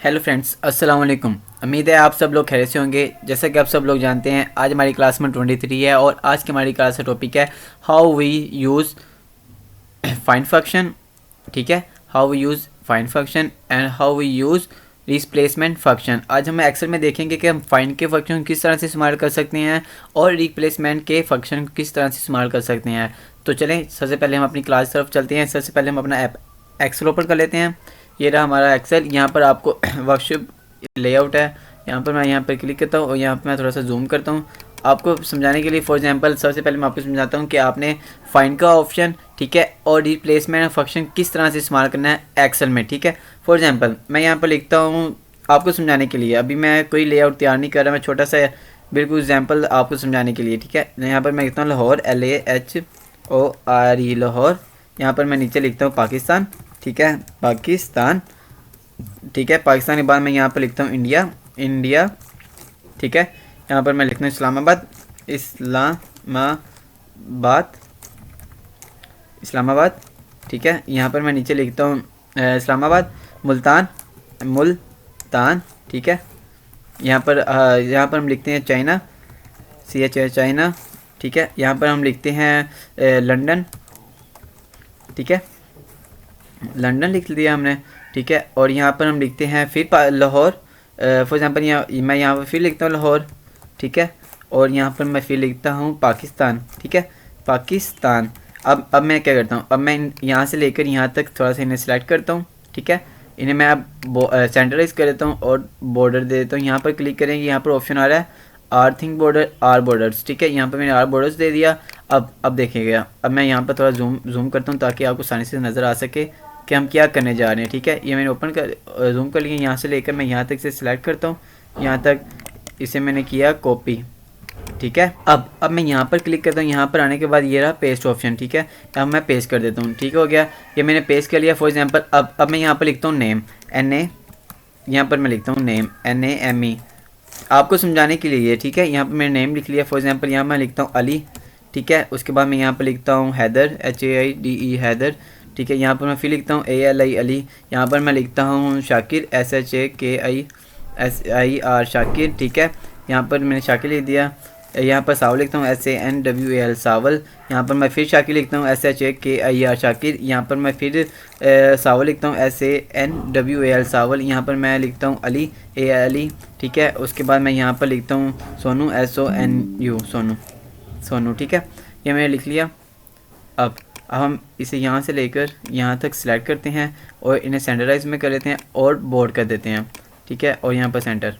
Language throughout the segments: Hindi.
हेलो फ्रेंड्स, अस्सलाम वालेकुम। उम्मीद है आप सब लोग खैरियत से होंगे। जैसा कि आप सब लोग जानते हैं, आज हमारी क्लास में 23 है और आज की हमारी क्लास का टॉपिक है how we use find function. ठीक है, how we use find function and how we use replacement function. आज हम एक्सेल में देखेंगे कि हम फाइंड के फंक्शन किस तरह से इस्तेमाल कर सकते हैं और रिप्लेसमेंट के फंक्शन किस तरह से इस्तेमाल कर सकते हैं। तो चलें, सबसे पहले हम अपनी क्लास तरफ चलते हैं। सबसे पहले हम अपना ऐप एक्सेल ओपन कर लेते हैं। ये रहा हमारा एक्सेल। यहाँ पर आपको वर्कशीट लेआउट है। यहाँ पर मैं यहाँ पर क्लिक करता हूँ और यहाँ पर मैं थोड़ा सा जूम करता हूँ आपको समझाने के लिए। फॉर एग्जांपल, सबसे पहले मैं आपको समझाता हूँ कि आपने फाइंड का ऑप्शन, ठीक है, और रिप्लेसमेंट फंक्शन किस तरह से इस्तेमाल करना है एक्सेल में। ठीक है, फॉर एग्जांपल मैं यहाँ पर लिखता हूँ आपको समझाने के लिए। अभी मैं कोई लेआउट तैयार नहीं कर रहा, मैं छोटा सा बिल्कुल एग्जाम्पल आपको समझाने के लिए। ठीक है, यहाँ पर मैं लिखता हूँ लाहौर, LAHORE लाहौर। यहाँ पर मैं नीचे लिखता हूँ पाकिस्तान। ठीक है, पाकिस्तान। ठीक है, पाकिस्तान के बाद मैं यहाँ पर लिखता हूँ इंडिया। ठीक है, यहाँ पर मैं लिखता हूँ इस्लामाबाद। ठीक है, यहाँ पर मैं नीचे लिखता हूँ इस्लामाबाद, मुल्तान। ठीक है, यहाँ पर हम लिखते हैं चाइना, चाइना। ठीक है, यहाँ पर हम लिखते हैं लंदन। ठीक है, लंदन लिख दिया हमने। ठीक है, और यहाँ पर हम लिखते हैं फिर लाहौर। फॉर एग्जांपल मैं यहाँ पर फिर लिखता हूँ लाहौर। ठीक है, और यहाँ पर मैं फिर लिखता हूँ पाकिस्तान। ठीक है, पाकिस्तान। अब मैं क्या करता हूँ, अब मैं यहाँ से लेकर यहाँ तक थोड़ा सा इन्हें सेलेक्ट करता हूँ। ठीक है, इन्हें मैं अब सेंटराइज कर देता हूँ और बॉर्डर दे देता हूँ। यहाँ पर क्लिक करेंगे, यहाँ पर ऑप्शन आ रहा है आर बॉर्डर्स। ठीक है, यहाँ पर मैंने आर बॉर्डर्स दे दिया। अब देखिएगा, अब मैं यहाँ पर थोड़ा जूम करता हूँ ताकि आपको आसानी से नज़र आ सके कि हम क्या करने जा रहे हैं। ठीक है, ये मैंने जूम कर लिया। यहाँ से लेकर मैं यहाँ तक से सिलेक्ट करता हूँ, यहाँ तक इसे मैंने किया कॉपी। ठीक है, अब मैं यहाँ पर क्लिक करता हूँ। यहाँ पर आने के बाद ये रहा पेस्ट ऑप्शन। ठीक है, अब मैं पेस्ट कर देता हूँ। ठीक हो गया, ये मैंने पेस्ट कर लिया। फॉर एग्जांपल अब मैं यहाँ पर लिखता हूँ नेम, NA। यहाँ पर मैं लिखता हूँ नेम, NAME, आपको समझाने के लिए। ठीक है, यहाँ पर मैंने नेम लिख लिया। फॉर एग्जांपल यहाँ मैं लिखता हूँ अली। ठीक है, उसके बाद मैं यहाँ पर लिखता हूँ हैदर, HAIDE हैदर। ठीक है, यहाँ पर मैं फिर लिखता हूँ ALI अली। यहाँ पर मैं लिखता हूँ शाकिर, SHAKIR शाकिर। ठीक है, यहाँ पर मैंने शाकिर लिख दिया। यहाँ पर सावल लिखता हूँ SANWAL सावल। यहाँ पर मैं फिर शाकिर लिखता हूँ SHAKIR शाकिर। यहाँ पर मैं फिर सावल लिखता हूँ SANWAL सावल। यहाँ पर मैं लिखता हूँ अली, ALI। ठीक है, उसके बाद मैं यहाँ पर लिखता हूँ सोनू, SONU सोनू। ठीक है, ये मैंने लिख लिया। अब हम इसे यहाँ से लेकर यहाँ तक सिलेक्ट करते हैं और इन्हें सेंटराइज में कर लेते हैं और बोर्ड कर देते हैं। ठीक है, और यहाँ पर सेंटर,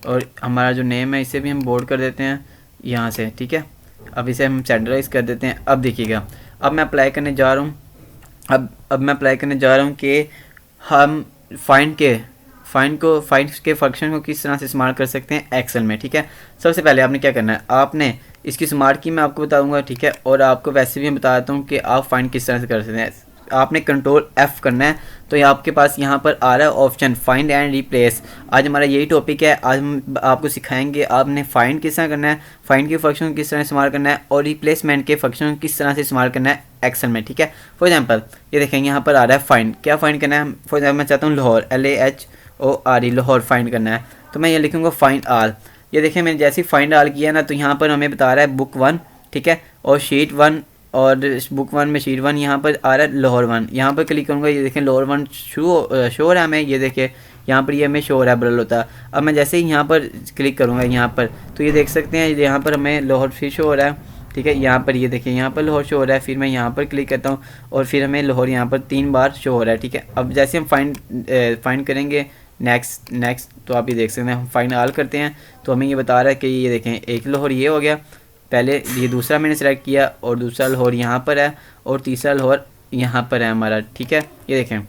और हमारा जो नेम है इसे भी हम बोर्ड कर देते हैं यहाँ से। ठीक है, अब इसे हम सेंटराइज कर देते हैं। अब देखिएगा, अब मैं अप्लाई करने जा रहा हूँ। अब मैं अप्लाई करने जा रहा हूँ कि हम फाइंड के फंक्शन को किस तरह से इस्तेमाल कर सकते हैं एक्सेल में। ठीक है, सबसे पहले आपने क्या करना है, आपने इसकी स्मार्ट की मैं आपको बताऊंगा। ठीक है, और आपको वैसे भी मैं बता देता हूँ कि आप फाइंड किस तरह से कर सकते हैं। आपने कंट्रोल F करना है, तो ये आपके पास यहाँ पर आ रहा है ऑप्शन फाइंड एंड रिप्लेस। आज हमारा यही टॉपिक है। आज हम आपको सिखाएंगे आपने फाइंड किस तरह करना है, फाइंड के फंक्शन किस तरह इस्तेमाल करना है और रिप्लेसमेंट के फंक्शन किस तरह से इस्तेमाल करना है एक्सेल में। ठीक है, फॉर एग्जाम्पल ये देखेंगे यहाँ पर आ रहा है फाइंड। क्या फाइंड करना है? फॉर एग्जाम्पल मैं चाहता हूँ लाहौर, LAHORE लाहौर फाइंड करना है, तो मैं ये लिखूँगा फाइंड ऑल। ये देखें, मैंने जैसे ही फाइंड ऑल किया ना, तो यहाँ पर हमें बता रहा है बुक 1। ठीक है, और शीट 1, और बुक 1 में शीट 1 यहाँ पर आ रहा है लाहौर 1। यहाँ पर क्लिक करूँगा, ये देखें लाहौर 1 शो हो रहा है हमें। ये देखें यहाँ पर ये हमें शो हो रहा है, बदल होता है। अब मैं जैसे ही यहाँ पर क्लिक करूँगा यहाँ पर, तो ये देख सकते हैं यहाँ पर हमें लाहौर फिर शो हो रहा है। ठीक है, यहाँ पर ये देखिए यहाँ पर लाहौर शो हो रहा है। फिर मैं यहाँ पर क्लिक करता हूँ और फिर हमें लाहौर यहाँ पर 3 बार शो हो रहा है। ठीक है, अब जैसे हम फाइंड करेंगे नेक्स्ट, तो आप ये देख सकते हैं हम फाइंड ऑल करते हैं तो हमें ये बता रहा है कि ये देखें एक लाहौर ये हो गया। पहले ये दूसरा मैंने सेलेक्ट किया और दूसरा लाहौर यहाँ पर है और तीसरा लाहौर यहाँ पर है हमारा। ठीक है, ये देखें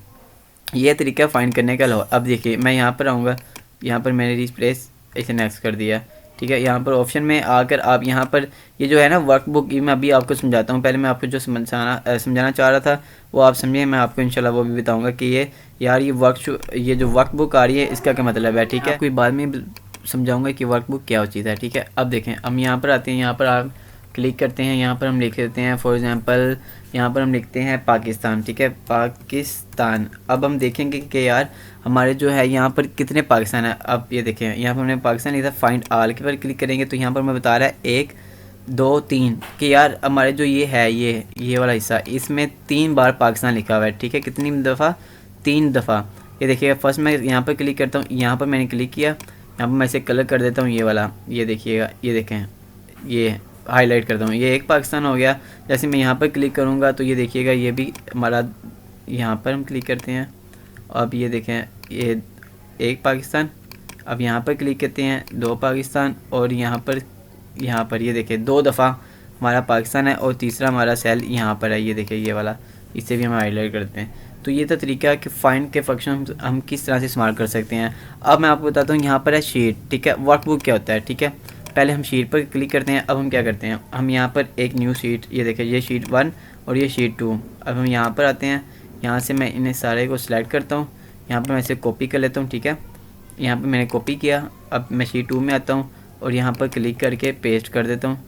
ये तरीका फाइंड करने का लाहौर। अब देखिए मैं यहाँ पर आऊँगा, यहाँ पर मैंने रिप्लेस इसे नेक्स्ट कर दिया। ठीक है, यहाँ पर ऑप्शन में आकर आप यहाँ पर ये जो है ना वर्कबुक, ये मैं अभी आपको समझाता हूँ। पहले मैं आपको जो समझाना चाह रहा था वो आप समझिए, मैं आपको इंशाल्लाह वो भी बताऊँगा कि ये यार ये जो वर्कबुक आ रही है इसका क्या मतलब है। ठीक है, कोई बाद में समझाऊंगा कि वर्कबुक क्या चीज़ है। ठीक है, अब देखें हम यहाँ पर आते हैं। यहाँ पर आप क्लिक करते हैं, यहाँ पर हम लिख देते हैं फॉर एग्ज़ाम्पल यहाँ पर हम लिखते हैं पाकिस्तान, ठीक है, पाकिस्तान। अब हम देखेंगे कि यार हमारे जो है यहाँ पर कितने पाकिस्तान है। अब ये देखें यहाँ पर हमने पाकिस्तान लिखा, फाइंड ऑल के पर क्लिक करेंगे तो यहाँ पर मैं बता रहा है 1 2 3 कि यार हमारे जो ये है ये वाला हिस्सा, इसमें 3 बार पाकिस्तान लिखा हुआ है, ठीक है। कितनी दफ़ा? 3 दफ़ा। ये देखिएगा फर्स्ट मैं यहाँ पर क्लिक करता हूँ, यहाँ पर मैंने क्लिक किया, यहाँ पर मैं इसे कलर कर देता हूँ ये वाला, ये देखिएगा, ये देखें, ये हाईलाइट करता हूँ, ये एक पाकिस्तान हो गया। जैसे मैं यहाँ पर क्लिक करूँगा तो ये देखिएगा ये भी हमारा, यहाँ पर हम क्लिक करते हैं, अब ये देखें ये एक पाकिस्तान। अब यहाँ पर क्लिक करते हैं 2 पाकिस्तान, और यहाँ पर ये देखें 2 दफ़ा हमारा पाकिस्तान है, और तीसरा हमारा सेल यहाँ पर है, ये देखें ये वाला, इसे भी हम हाईलाइट करते हैं। तो ये था तरीका कि फाइंड के फंक्शन हम किस तरह से इस्तेमाल कर सकते हैं। अब मैं आपको बताता हूँ, यहाँ पर है शीट, ठीक है, वर्कबुक क्या होता है, ठीक है। पहले हम शीट पर क्लिक करते हैं। अब हम क्या करते हैं, हम यहाँ पर एक न्यू शीट, ये देखें ये शीट 1 और ये शीट 2। अब हम यहाँ पर आते हैं, यहाँ से मैं इन्हें सारे को सिलेक्ट करता हूँ, यहाँ पर मैं इसे कॉपी कर लेता हूँ, ठीक है। यहाँ पर मैंने कॉपी किया। अब मैं शीट 2 में आता हूँ और यहाँ पर क्लिक करके पेस्ट कर देता हूँ,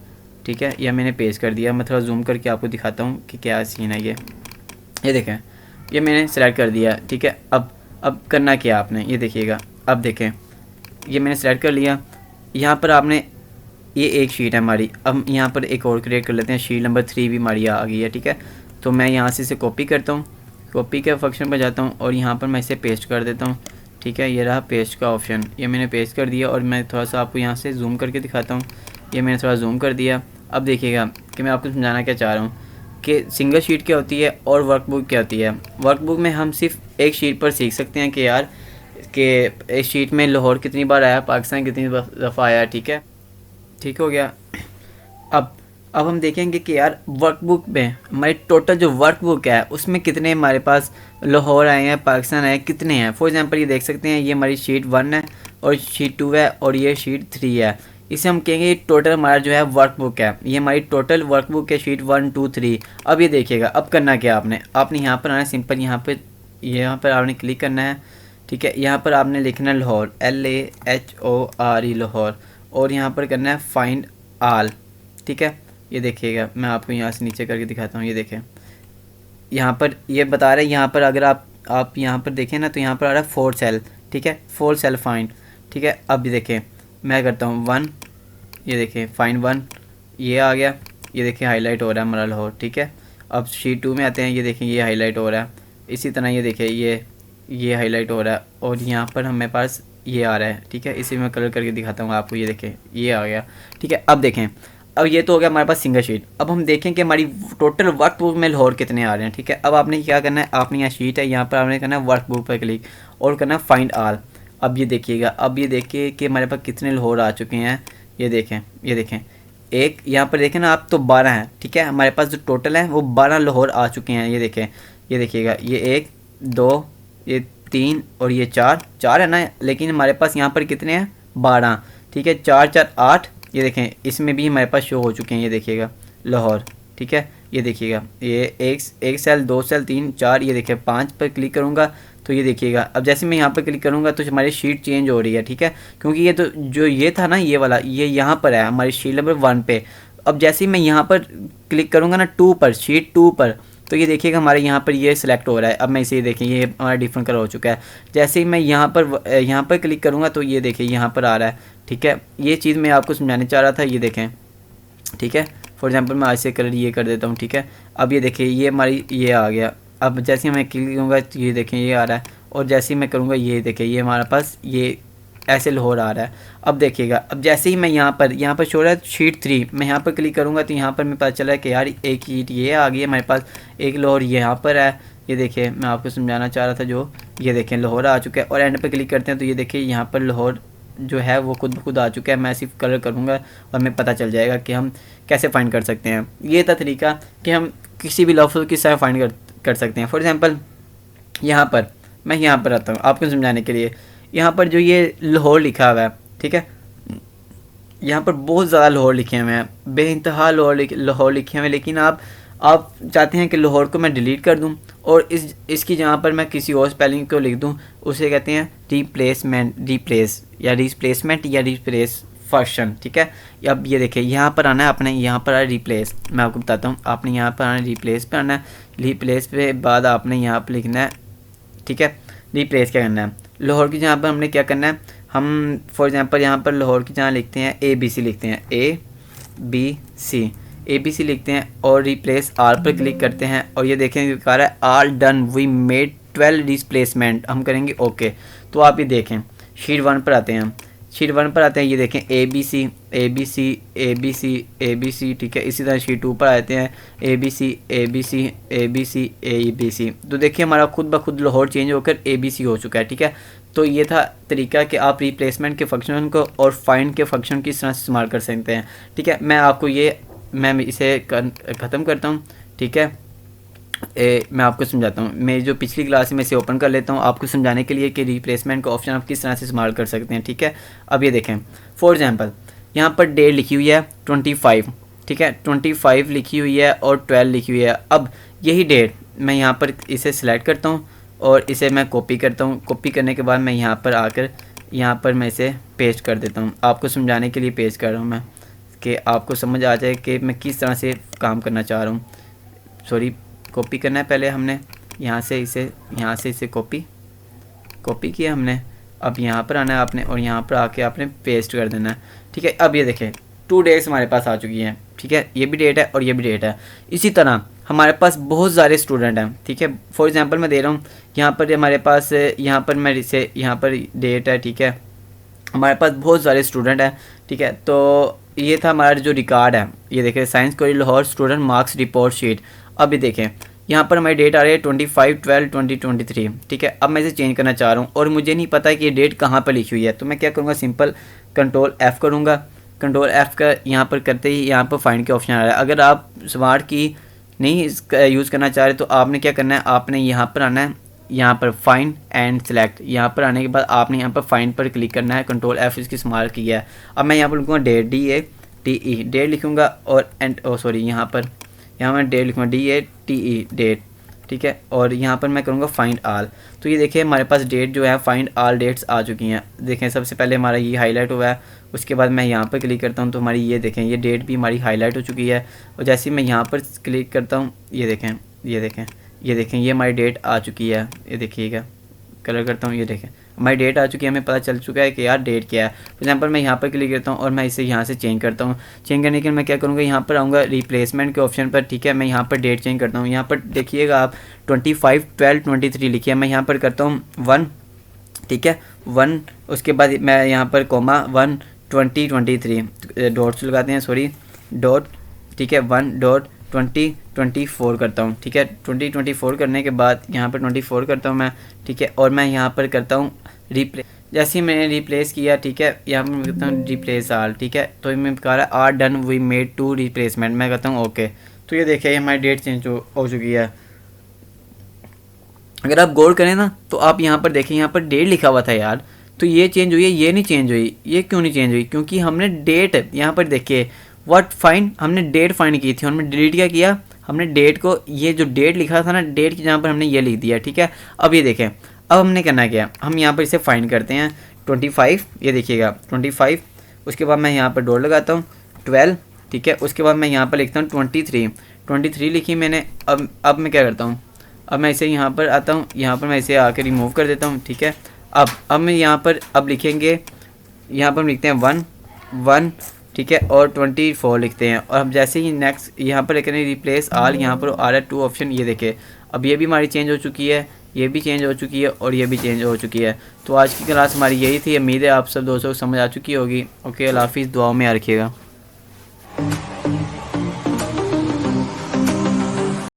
ठीक है। यह मैंने पेस्ट कर दिया। मैं थोड़ा जूम करके आपको दिखाता हूँ कि क्या सीन है। ये देखें ये मैंने सेलेक्ट कर दिया, ठीक है। अब करना क्या आपने, ये देखिएगा, अब देखें ये मैंने सेलेक्ट कर लिया। यहाँ पर आपने, ये एक शीट है हमारी, अब यहाँ पर एक और क्रिएट कर लेते हैं, शीट नंबर 3 भी हमारी आ गई है, ठीक है। तो मैं यहाँ से इसे कॉपी करता हूँ, कॉपी के फंक्शन पर जाता हूँ और यहाँ पर मैं इसे पेस्ट कर देता हूँ, ठीक है। ये रहा पेस्ट का ऑप्शन, ये मैंने पेस्ट कर दिया। और मैं थोड़ा सा आपको यहाँ से जूम करके दिखाता हूँ, ये मैंने थोड़ा जूम कर दिया। अब देखिएगा कि मैं आपको समझाना क्या चाह रहा हूँ कि सिंगल शीट क्या होती है और वर्कबुक क्या होती है। वर्कबुक में हम सिर्फ एक शीट पर सीख सकते हैं कि यार कि एक शीट में लाहौर कितनी बार आया, पाकिस्तान कितनी दफ़ा आया, ठीक है, ठीक हो गया। अब हम देखेंगे कि यार वर्कबुक में हमारी टोटल जो वर्कबुक है उसमें कितने हमारे पास लाहौर आए हैं, पाकिस्तान आए कितने हैं। फॉर एग्जांपल ये देख सकते हैं, ये हमारी शीट 1 है और शीट 2 है और ये शीट 3 है। इसे हम कहेंगे टोटल हमारा जो है वर्कबुक है, ये हमारी टोटल वर्कबुक है, शीट 1 2 3। अब ये देखिएगा, अब करना क्या आपने यहाँ पर आना है, सिंपल यहाँ पर आपने क्लिक करना है, ठीक है। यहाँ पर आपने लिखना है लाहौर, LAHORE लाहौर, और यहाँ पर करना है फाइंड ऑल, ठीक है। ये देखिएगा मैं आपको यहाँ से नीचे करके दिखाता हूँ, ये देखें यहाँ पर ये बता रहे हैं, यहाँ पर अगर आप यहाँ पर देखें ना तो यहाँ पर आ रहा है 4 सेल, ठीक है, 4 सेल फाइंड, ठीक है। अब ये देखें मैं करता हूँ 1, ये देखें फाइंड 1, ये आ गया, ये देखें हाईलाइट हो रहा है हमारा लाहौर, ठीक है। अब शीट 2 में आते हैं, ये देखें ये हाईलाइट हो रहा है, इसी तरह ये देखें ये हाईलाइट हो रहा है, और यहाँ पर हमें पास ये आ रहा है, ठीक है। इसे मैं कलर करके दिखाता हूँ आपको, ये देखें ये आ गया, ठीक है। अब देखें, अब ये तो हो गया हमारे पास सिंगल शीट। अब हम देखें कि हमारी टोटल वर्कबुक में लाहौर कितने आ रहे हैं, ठीक है। अब आपने क्या करना है, आपने यहाँ शीट है, यहाँ पर आपने करना है वर्कबुक पर क्लिक और करना है फाइंड ऑल। अब ये देखिएगा, अब ये देखिए कि हमारे पास कितने लाहौर आ चुके हैं। ये देखें एक यहाँ पर देखें ना आप, तो 12 हैं, ठीक है। हमारे पास जो टोटल है वो 12 लाहौर आ चुके हैं। ये देखें, ये देखिएगा, ये 1 2 ये 3 और ये 4 है ना, लेकिन हमारे पास यहाँ पर कितने हैं 12, ठीक है। 4 4 8, ये देखें इसमें भी हमारे पास शो हो चुके हैं, ये देखिएगा लाहौर, ठीक है। ये देखिएगा ये एक सेल 2 सेल 3 4, ये देखिए 5 पर क्लिक करूँगा तो ये देखिएगा, अब जैसे मैं यहाँ पर क्लिक करूँगा तो हमारी शीट चेंज हो रही है, ठीक है। क्योंकि ये तो जो ये था ना ये वाला, ये यहाँ पर है हमारी शीट नंबर 1 पे। अब जैसे ही मैं यहाँ पर क्लिक करूँगा ना 2 पर, शीट 2 पर, तो ये देखिएगा हमारे यहाँ पर ये सिलेक्ट हो रहा है। अब मैं इसे देखें, ये हमारा डिफरेंट कलर हो चुका है। जैसे ही मैं यहाँ पर क्लिक करूँगा तो ये देखिए यहाँ पर आ रहा है, ठीक है। ये चीज़ मैं आपको समझाने चाह रहा था, ये देखें, ठीक है। फॉर एग्जांपल मैं ऐसे कलर ये कर देता हूँ, ठीक है। अब ये देखिए ये हमारी ये आ गया। अब जैसे ही मैं क्लिक करूँगा तो ये देखें ये आ रहा है, और जैसे ही मैं करूँगा ये देखिए ये हमारे पास ये ऐसे लाहौर आ रहा है। अब देखिएगा, अब जैसे ही मैं यहाँ पर शो रहा है शीट 3, मैं यहाँ पर क्लिक करूँगा तो यहाँ पर मैं पता चला है कि यार एक शीट ये आ गई है हमारे पास, एक लाहौर यहाँ पर है। ये देखिए मैं आपको समझाना चाह रहा था, जो ये देखें लाहौर आ चुका है। और एंड पर क्लिक करते हैं तो ये देखिए यहाँ पर लाहौर जो है वो खुद ब खुद आ चुका है। मैं सिर्फ कलर करूँगा और हमें पता चल जाएगा कि हम कैसे फाइंड कर सकते हैं। ये था तरीका कि हम किसी भी लफ्ज़ को किस तरह फाइंड कर सकते हैं। फॉर एग्जांपल यहाँ पर मैं यहाँ पर आता हूँ आपको समझाने के लिए। यहाँ पर जो ये लाहौर लिखा हुआ है, ठीक है, यहाँ पर बहुत ज़्यादा लाहौर लिखे हुए हैं, बेइंतहा लाहौर लिखे हुए हैं। लेकिन आप चाहते हैं कि लाहौर को मैं डिलीट कर दूं और इसकी जगह पर मैं किसी और स्पेलिंग को लिख दूं, उसे कहते हैं रिप्लेस या रिप्लेस फंक्शन, ठीक है। अब ये देखिए यहाँ पर आना है आपने, यहाँ पर आना रिप्लेस, मैं आपको बताता हूँ, आपने यहाँ पर आना रिप्लेस पे आना है, रिप्लेस पे बाद आपने यहाँ पर लिखना है, ठीक है। रिप्लेस क्या करना है, लाहौर की जहाँ पर हमने क्या करना है, हम फॉर एग्जांपल यहाँ पर लाहौर की जहाँ लिखते हैं ABC लिखते हैं, ABC लिखते हैं और रिप्लेस आल पर क्लिक करते हैं और ये देखें लिखा रहा है all done we made 12 replacement, हम करेंगे ओके। तो आप ये देखें शीट 1 पर आते हैं, शीट 1 पर आते हैं, ये देखें ABC, ठीक है। इसी तरह शीट 2 पर आते हैं ABC। तो देखिए हमारा खुद ब खुद लाहौर चेंज होकर ABC हो चुका है, ठीक है। तो ये था तरीका कि आप रिप्लेसमेंट के फंक्शन को और फाइंड के फंक्शन किस तरह से इस्तेमाल कर सकते हैं, ठीक है। मैं इसे ख़त्म करता हूँ, ठीक है। मैं आपको समझाता हूँ, मैं जो पिछली क्लास में इसे ओपन कर लेता हूँ आपको समझाने के लिए कि रिप्लेसमेंट का ऑप्शन आप किस तरह से इस्तेमाल कर सकते हैं, ठीक है। अब ये देखें फॉर एग्जांपल यहाँ पर डेट लिखी हुई है 25, ठीक है, 25 लिखी हुई है और 12 लिखी हुई है। अब यही डेट मैं यहाँ पर इसे सिलेक्ट करता हूँ और इसे मैं कॉपी करता हूँ, कॉपी करने के बाद मैं यहाँ पर आकर यहाँ पर मैं इसे पेस्ट कर देता हूँ, आपको समझाने के लिए पेस्ट कर रहा हूँ मैं, कि आपको समझ आ जाए कि मैं किस तरह से काम करना चाह रहा हूँ। सॉरी, कॉपी करना है पहले हमने, यहाँ से इसे कॉपी किया हमने। अब यहाँ पर आना है आपने और यहाँ पर आके आपने पेस्ट कर देना है, ठीक है। अब ये देखें 2 डेट्स हमारे पास आ चुकी हैं, ठीक है, ये भी डेट है और ये भी डेट है। इसी तरह हमारे पास बहुत सारे स्टूडेंट हैं, ठीक है। फॉर एग्जांपल मैं दे रहा हूँ यहाँ पर हमारे पास यहाँ पर डेट है, ठीक है। हमारे पास बहुत सारे स्टूडेंट हैं, ठीक है। तो ये था हमारा जो रिकॉर्ड है, ये देखें science college Lahore student marks report sheet. अब ये देखें यहाँ पर हमारी डेट आ रही है 25/12/2023, ठीक है। अब मैं इसे चेंज करना चाह रहा हूँ और मुझे नहीं पता कि ये डेट कहाँ पर लिखी हुई है, तो मैं क्या करूँगा, सिंपल कंट्रोल F करूँगा। कंट्रोल F का यहाँ पर करते ही यहाँ पर फाइंड के ऑप्शन आ रहा है। अगर आप स्मार्ट की नहीं यूज़ करना चाह रहे तो आपने क्या करना है, आपने यहाँ पर आना है, यहाँ पर फाइंड एंड सेलेक्ट, यहाँ पर आने के बाद आपने यहाँ पर फाइंड पर क्लिक करना है, कंट्रोल F इसकी इस्तेमाल किया है। अब मैं यहाँ पर लिखूँगा डेट DATE डेट लिखूँगा और यहाँ मैं डेट लिखूँगा DATE डेट, ठीक है। और यहाँ पर मैं करूँगा फाइंड आल। तो ये देखिए हमारे पास डेट जो है फाइंड आल डेट्स आ चुकी हैं। देखें सबसे पहले हमारा ये हाईलाइट हुआ है, उसके बाद मैं यहाँ पर क्लिक करता हूँ तो हमारी ये देखें ये डेट भी हमारी हाईलाइट हो चुकी है। और जैसे ही मैं यहाँ पर क्लिक करता हूँ ये देखें ये हमारी डेट आ चुकी है। ये देखिएगा, कलर करता हूँ, ये देखें हमारी डेट आ चुकी है, हमें पता चल चुका है कि यार डेट क्या है। फॉर एग्जांपल मैं यहाँ पर क्लिक करता हूँ और मैं इसे यहाँ से चेंज करता हूँ। चेंज करने के लिए मैं क्या करूँगा, यहाँ पर आऊँगा रिप्लेसमेंट के ऑप्शन पर, ठीक है। मैं यहाँ पर डेट चेंज करता हूँ, यहाँ पर देखिएगा आप 25/12/23 लिखिए, मैं यहाँ पर करता हूँ 1, ठीक है 1, उसके बाद मैं यहाँ पर कोमा 1/2023 डॉट्स लगाते हैं, सॉरी डॉट, ठीक है 1/2024 करता हूँ, ठीक है। 2024 करने के बाद यहाँ पर 24 करता हूँ मैं, ठीक है। और मैं यहाँ पर करता हूँ जैसे ही मैंने रिप्लेस किया, ठीक है, यहाँ पर मैं करता हूँ रिप्लेस आल, ठीक है। तो मैं कह रहा है are done we made 2 replacement, मैं कहता हूँ ओके। तो ये देखिए हमारी डेट चेंज हो चुकी है। अगर आप गौर करें ना तो आप यहाँ पर देखें, यहाँ पर डेट लिखा हुआ था यार, तो ये चेंज हुई है, ये नहीं चेंज हुई। ये क्यों नहीं चेंज हुई, क्योंकि हमने डेट यहाँ पर देखिए व्हाट फाइंड, हमने डेट फाइंड की थी, हमने डिलीट क्या किया, हमने डेट को, ये जो डेट लिखा था ना डेट की जहाँ पर हमने ये लिख दिया, ठीक है। अब ये देखें अब हमने करना क्या, हम यहाँ पर इसे फाइंड करते हैं 25, ये देखिएगा 25, उसके बाद मैं यहाँ पर डॉट लगाता हूँ 12, ठीक है। उसके बाद मैं यहाँ पर लिखता हूँ 23 लिखी मैंने। अब मैं क्या करता हूँ, अब मैं इसे यहाँ पर आता हूँ, यहाँ पर मैं इसे आकर रिमूव कर देता हूँ, ठीक है। अब मैं यहाँ पर अब लिखेंगे, यहाँ पर हम लिखते हैं 1, ठीक है, और 24 लिखते हैं। और अब जैसे ही नेक्स्ट यहाँ पर लिखेंगे रिप्लेस आल, यहाँ पर आ रहा है 2 ऑप्शन, ये देखे अब ये भी हमारी चेंज हो चुकी है, ये भी चेंज हो चुकी है और ये भी चेंज हो चुकी है। तो आज की क्लास हमारी यही थी, उम्मीद है आप सब दोस्तों को समझ आ चुकी होगी। ओके, अल्लाह हाफिज़, दुआ में याद रखिएगा।